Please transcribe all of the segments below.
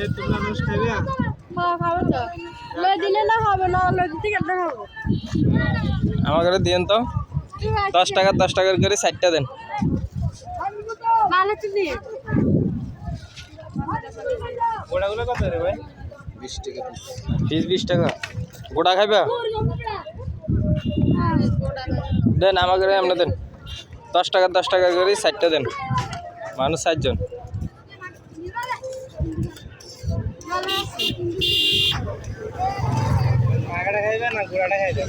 এই তোমরা মানুষ খাইবে? হ্যাঁ খাবো তো। লই দিলে না হবে না, লই দিতে কেমন খাবো? আমার করে দিন তো 10 টাকা 10 টাকার করে 60টা দেন। ভালো চিনি। গোড়াগুলো কত রে ভাই? 20 টাকা পিস। 20 টাকা গোটা খাইবা? দেন আমাকে এমনি দেন 10 টাকা 10 টাকা করে 60টা দেন। মানুষ 60 জন। আগাটা খাইবে না গোড়াটা খাইবে?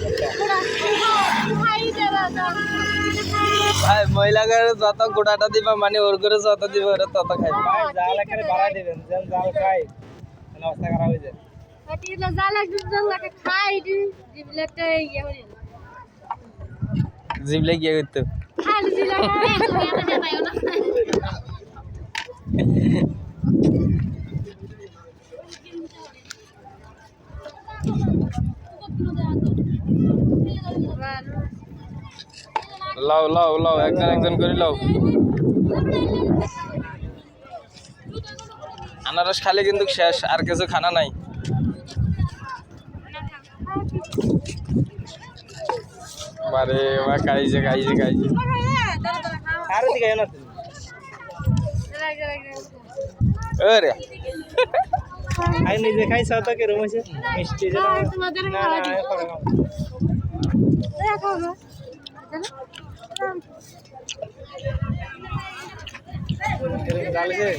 ভাই মহিলাদের যত গোটাটা দিবা মানে ওর করে যত দিবা ওরা তত খাইবে। ভাই জাল এখানে বাড়াই দিবেন, যেন জাল খাই তাহলে অবস্থা খারাপ হয়ে যায়। এটা জাল একদম জাল লাগে খাই দি জিবলেতে ইয়ে হই না। জিবলে গিয়ে করতে খালি জিলা খাই তুমি এত জানাইও না। লাও লাও লাও একজন একজন করে লাও। আনারস খালে কিন্তু শেষ, আর কিছু খানা নাই। বারে বা খাইছে খাইছে খাইছে। আর দিকে না তুমি। আরে আই নিজে খাই সাথে কে রুম আছে মিষ্টি যেন তোমাদের না খাওয়া না দিই। করে খাও। খাও না। জাল কে